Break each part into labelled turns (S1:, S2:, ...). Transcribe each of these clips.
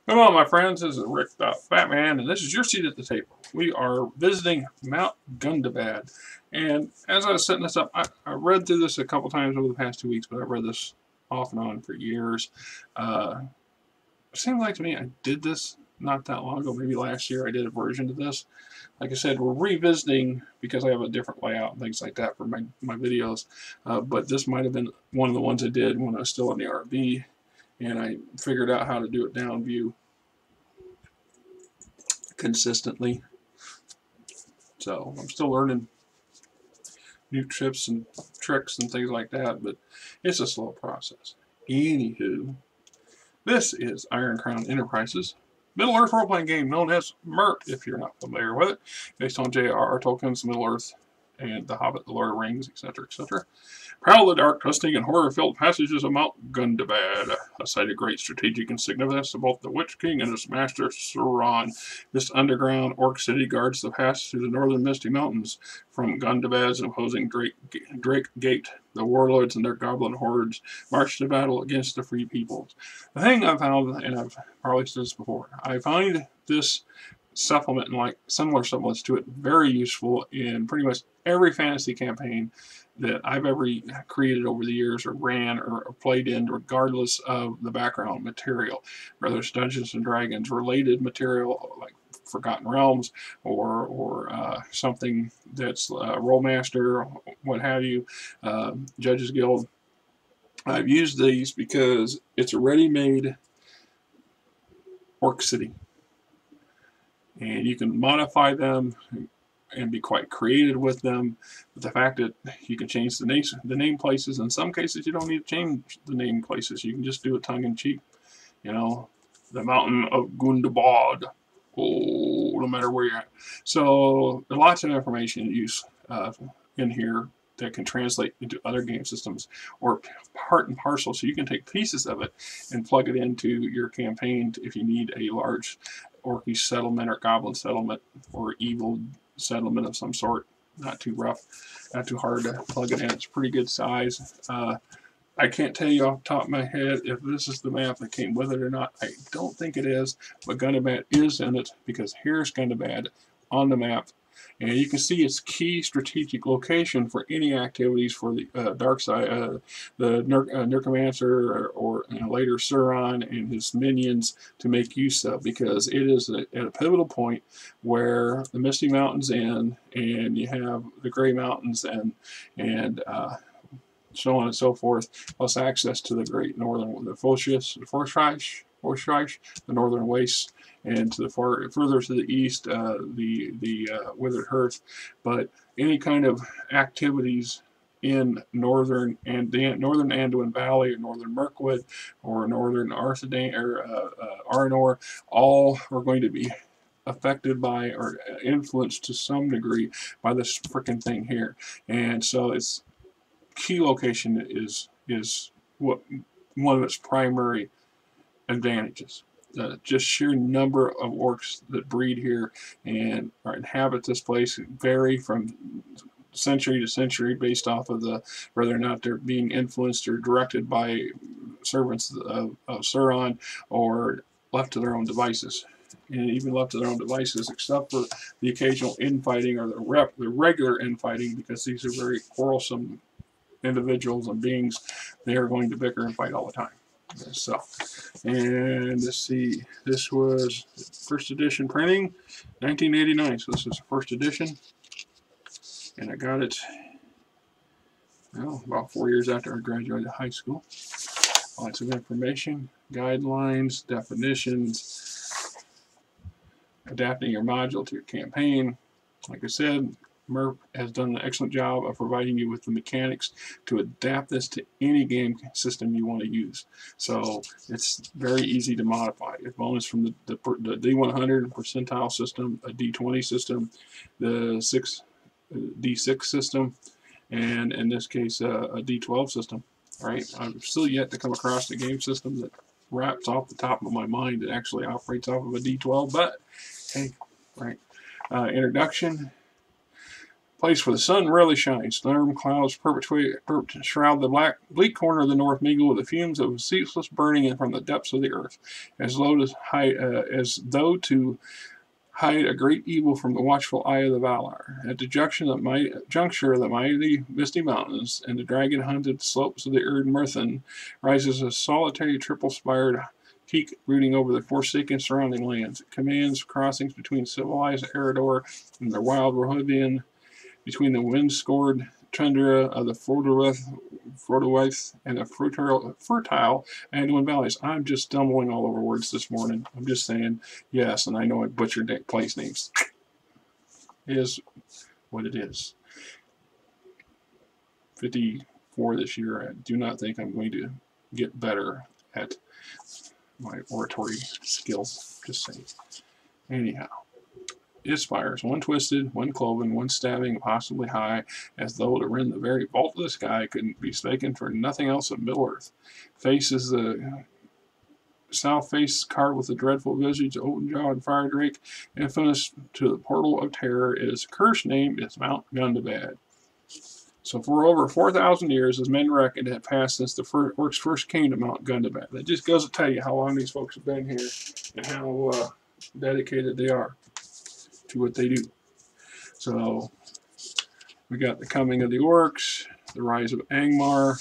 S1: Hello, my friends. This is Rick the Batman, and this is your seat at the table. We are visiting Mount Gundabad. And as I was setting this up, I read through this a couple times over the past 2 weeks, but I've read this off and on for years. Uh, it seems like to me I did this not that long ago, maybe last year I did a version of this. Like I said, we're revisiting because I have a different layout and things like that for my videos. But this might have been one of the ones I did when I was still in the RV, and I figured out how to do it down view consistently. So I'm still learning new tips and tricks and things like that, but it's a slow process. Anywho, this is Iron Crown Enterprises, Middle Earth role-playing game known as MERP, if you're not familiar with it, based on J.R.R. Tolkien's Middle Earth and The Hobbit, The Lord of the Rings, etc., etc. Prowl the dark, twisting, and horror-filled passages of Mount Gundabad, a site of great strategic and significance to both the Witch King and his master Sauron. This underground orc city guards the pass through the northern Misty Mountains. From Gundabad's imposing Drake Gate, the warlords and their goblin hordes march to battle against the free peoples. The thing I found, and I've probably said this before, I find this supplement and like similar supplements to it very useful in pretty much every fantasy campaign that I've ever created over the years or ran or played in, regardless of the background material, whether it's Dungeons and Dragons related material like Forgotten Realms or something that's Rollmaster, what have you, Judges Guild. I've used these because it's a ready-made Orc City, and you can modify them and be quite creative with them. But the fact that you can change the name places, in some cases you don't need to change the name places. You can just do it tongue-in-cheek. You know, the mountain of Gundabad. Oh, no matter where you're at. So there's lots of information use in here that can translate into other game systems or part and parcel. So you can take pieces of it and plug it into your campaign if you need a large orcish settlement or goblin settlement or evil settlement of some sort. Not too rough, not too hard to plug it in. It's pretty good size. I can't tell you off the top of my head if this is the map that came with it or not. I don't think it is, but Gundabad is in it because here's Gundabad on the map. And you can see its key strategic location for any activities for the dark side, the Necromancer or later Sauron and his minions to make use of, because it is at a pivotal point where the Misty Mountains end, and you have the Grey Mountains and so on and so forth, plus access to the great northern, the Forsreich, the northern wastes, and to the further to the east, the withered hearth. But any kind of activities in northern Anduin Valley, or northern Mirkwood, or northern Arthedain, or Arnor, all are going to be affected by or influenced to some degree by this freaking thing here. And so its key location is what one of its primary advantages. Just sheer number of orcs that breed here and or inhabit this place vary from century to century based off of whether or not they're being influenced or directed by servants of Sauron or left to their own devices. And even left to their own devices, except for the occasional infighting or the regular infighting, because these are very quarrelsome individuals and beings. They are going to bicker and fight all the time. So, and let's see, this was first edition printing, 1989. So this is the first edition, and I got it, well, about 4 years after I graduated high school. Lots of information, guidelines, definitions, adapting your module to your campaign. Like I said, MERP has done an excellent job of providing you with the mechanics to adapt this to any game system you want to use. So it's very easy to modify. It's bonus from the D100 percentile system, a D20 system, the D6 system, and in this case a D12 system. Right? I've still yet to come across a game system that wraps off the top of my mind that actually operates off of a D12, but hey, right. Introduction. place where the sun rarely shines. Storm clouds shroud the bleak corner of the north, mingle with the fumes of ceaseless burning from the depths of the earth, as though to hide a great evil from the watchful eye of the Valar. At the juncture of the mighty misty mountains and the dragon-hunted slopes of the Erd-Mirthan rises a solitary triple-spired peak brooding over the forsaken surrounding lands. It commands crossings between civilized Eredor and the wild Rohirrim, between the wind-scored tundra of the Frodowaith and the fertile Anduin valleys. I'm just stumbling all over words this morning. I'm just saying yes, and I know I butchered place names. It is what it is. 54 this year. I do not think I'm going to get better at my oratory skills. Just saying. Anyhow. It spires, one twisted, one cloven, one stabbing, possibly high, as though to rend the very vault of the sky couldn't be mistaken for nothing else of Middle-earth. Face is the south face carved with the dreadful visage of open-jawed and fire drake, infamous to the portal of terror. Its cursed name is Mount Gundabad. So for over 4,000 years, as men reckon, it had passed since the orcs first came to Mount Gundabad. That just goes to tell you how long these folks have been here and how dedicated they are to what they do. So we got the coming of the orcs, the rise of Angmar,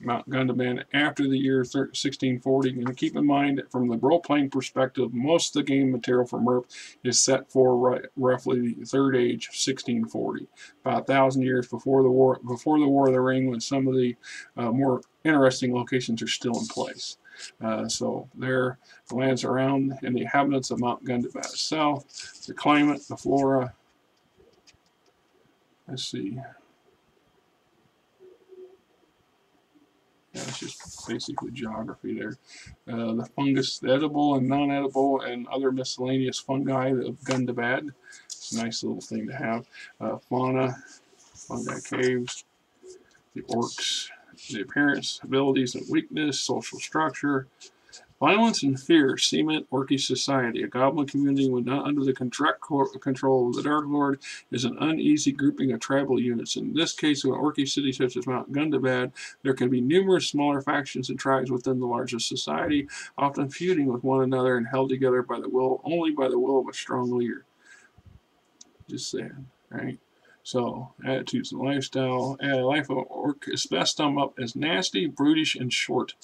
S1: Mount Gundabad after the year 1640. And keep in mind that from the role-playing perspective, most of the game material from MERP is set for roughly the Third Age, 1640, about 1,000 years before the War of the Ring, when some of the more interesting locations are still in place. So there, the lands around and the inhabitants of Mount Gundabad itself, the climate, the flora. Let's see. Yeah, it's just basically geography there. The fungus, the edible and non-edible, and other miscellaneous fungi of Gundabad. It's a nice little thing to have. Fauna, fungi caves, the orcs. The appearance, abilities, and weakness, social structure, violence and fear cement Orcish society. A goblin community, when not under the direct control of the Dark Lord, is an uneasy grouping of tribal units. In this case, of an Orcish city such as Mount Gundabad, there can be numerous smaller factions and tribes within the larger society, often feuding with one another and held together by only by the will of a strong leader. Just saying, right? So, attitudes and lifestyle. Life of an orc is best summed up as nasty, brutish, and short.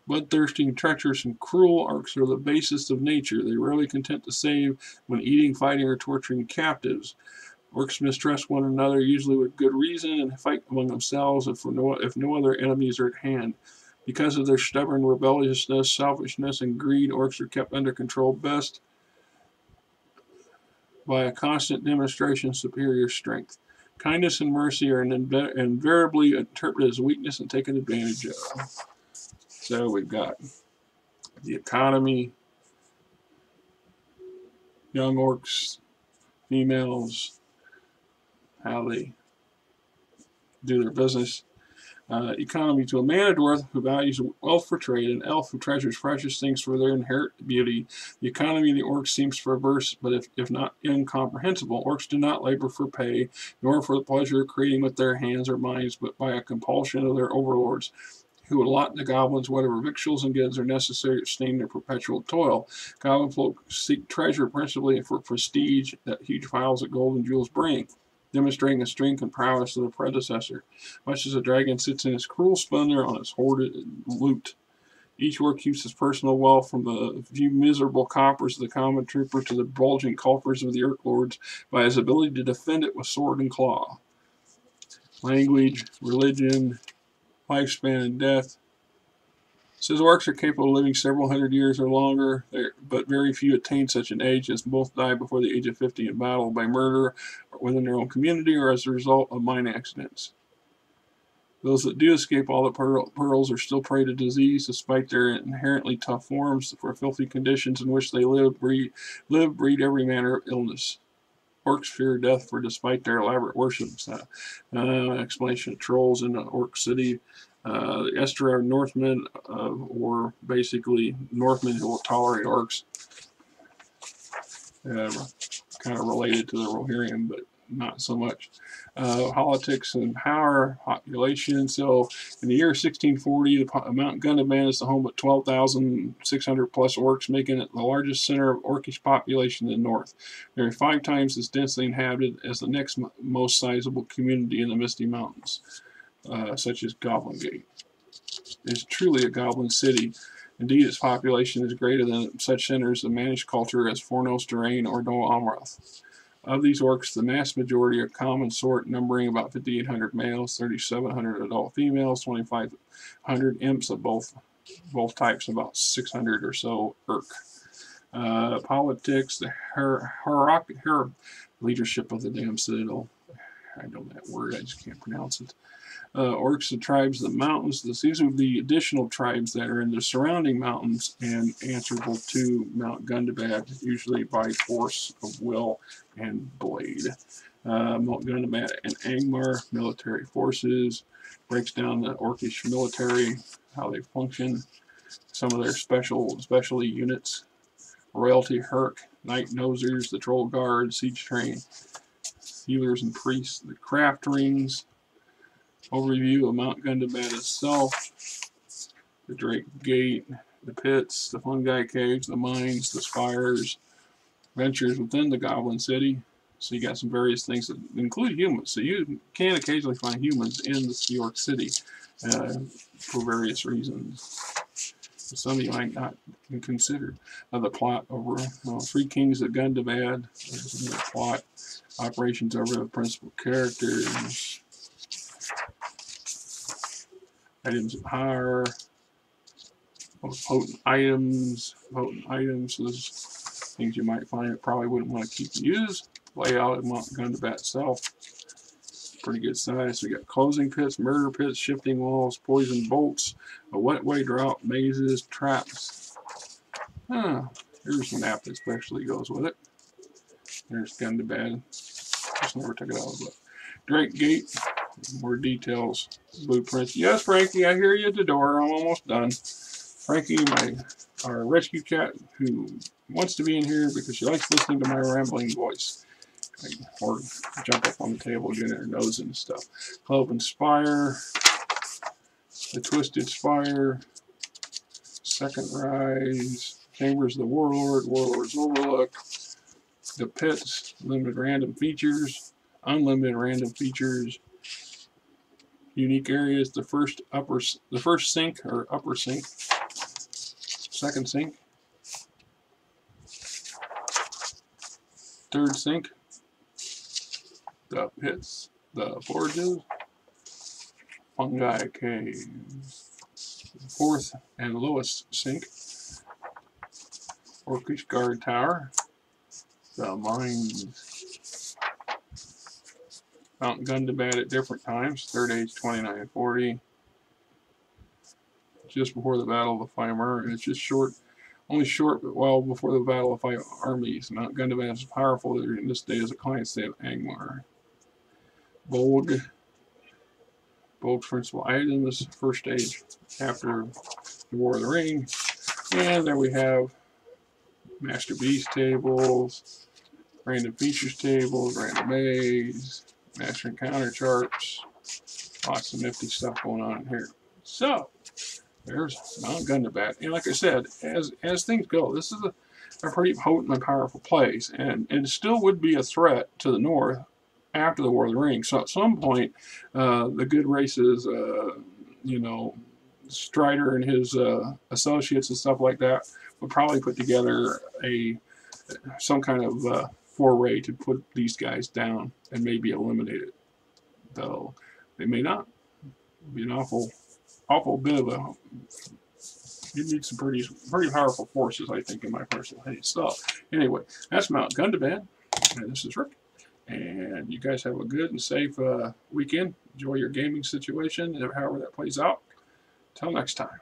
S1: Bloodthirsty, treacherous, and cruel, orcs are the basest of nature. They are rarely content to save when eating, fighting, or torturing captives. Orcs mistrust one another, usually with good reason, and fight among themselves if no other enemies are at hand. Because of their stubborn rebelliousness, selfishness, and greed, orcs are kept under control best by a constant demonstration of superior strength. Kindness and mercy are invariably interpreted as weakness and taken advantage of. So we've got the economy, young orcs, females, how they do their business. Economy to a man of dwarf who values wealth for trade, an elf who treasures precious things for their inherent beauty. The economy of the orcs seems perverse, but if not incomprehensible. Orcs do not labor for pay, nor for the pleasure of creating with their hands or minds, but by a compulsion of their overlords, who allot the goblins whatever victuals and goods are necessary to sustain their perpetual toil. Goblin folk seek treasure principally for prestige that huge piles of gold and jewels bring, demonstrating the strength and prowess of the predecessor, much as a dragon sits in his cruel splendor on his hoarded loot. Each orc keeps his personal wealth, from the few miserable coppers of the common trooper to the bulging coffers of the Orc-lords, by his ability to defend it with sword and claw. Language, religion, lifespan, and death. It says orcs are capable of living several hundred years or longer, but very few attain such an age, as both die before the age of 50 in battle, by murder, or within their own community, or as a result of mine accidents. Those that do escape all the perils are still prey to disease, despite their inherently tough forms, for filthy conditions in which they breed every manner of illness. Orcs fear death, for despite their elaborate worships. Explanation of trolls in the Orc city. The Estuar Northmen, or basically Northmen who will tolerate orcs. Kind of related to the Rohirrim, but not so much. Politics and power, population. So in the year 1640, Mount Gundabad is the home of 12,600 plus orcs, making it the largest center of orcish population in the north. There are 5 times as densely inhabited as the next most sizable community in the Misty Mountains, such as Goblin Gate. It's truly a goblin city. Indeed, its population is greater than such centers of managed culture as Fornos, Durain, or Dol Amroth. Of these orcs, the vast majority are common sort, numbering about 5,800 males, 3,700 adult females, 2,500 imps of both types, about 600 or so Urk. Politics, the leadership of the damn citadel. I know that word, I just can't pronounce it. Orcs, the tribes of the mountains. These are the additional tribes that are in the surrounding mountains and answerable to Mount Gundabad, usually by force of will and blade. Mount Gundabad and Angmar, military forces, breaks down the Orcish military, how they function, some of their specialty units. Royalty Herc, Night Nosers, the Troll Guard, Siege Train, Healers and Priests, the Craft Rings. Overview of Mount Gundabad itself, the Drake Gate, the pits, the fungi caves, the mines, the spires, ventures within the Goblin City. So you got some various things that include humans. So you can occasionally find humans in the York City for various reasons. Some of you might not consider. The plot over 3 Kings of Gundabad. There's the plot. Operations over the principal characters. Items of hire, potent items. So there's things you might find that probably wouldn't want to keep to use. Layout of Mount Gundabad itself, pretty good size. We got closing pits, murder pits, shifting walls, poison bolts, a wetway drought, mazes, traps. Here's an map that especially goes with it. There's Gundabad. Just never took it out, but Drake Gate. More details, blueprints. Yes, Frankie, I hear you at the door. I'm almost done. Frankie, our rescue cat, who wants to be in here because she likes listening to my rambling voice. Or jump up on the table, get her nose and stuff. Cloven Spire, the Twisted Spire, Second Rise, Chambers of the Warlord's Overlook, the Pits, limited random features, unlimited random features. Unique areas, the first sink or upper sink, second sink, third sink, the pits, the forges, fungi cave, fourth and lowest sink, Orcish guard tower, the mines. Mount Gundabad at different times, Third Age 2940, just before the Battle of the Five Armies. It's just only short, but well before the Battle of 5 Armies. Mount Gundabad is powerful in this day as a client state of Angmar. Bold principal items, first stage after the War of the Ring. And then we have Master Beast tables, random features tables, random maze, Master Encounter charts, lots of nifty stuff going on here. So, there's Mount Gundabad. And like I said, as things go, this is a pretty potent and powerful place. And it still would be a threat to the north after the War of the Ring. So at some point, the good races, Strider and his associates and stuff like that would probably put together some kind of foray to put these guys down and maybe eliminate it. Though they may not. It'd be an awful bit of a. You need some pretty powerful forces, I think, in my personal taste. So anyway, that's Mount Gundabad, and this is Rick. And you guys have a good and safe weekend. Enjoy your gaming situation, and however that plays out. Till next time.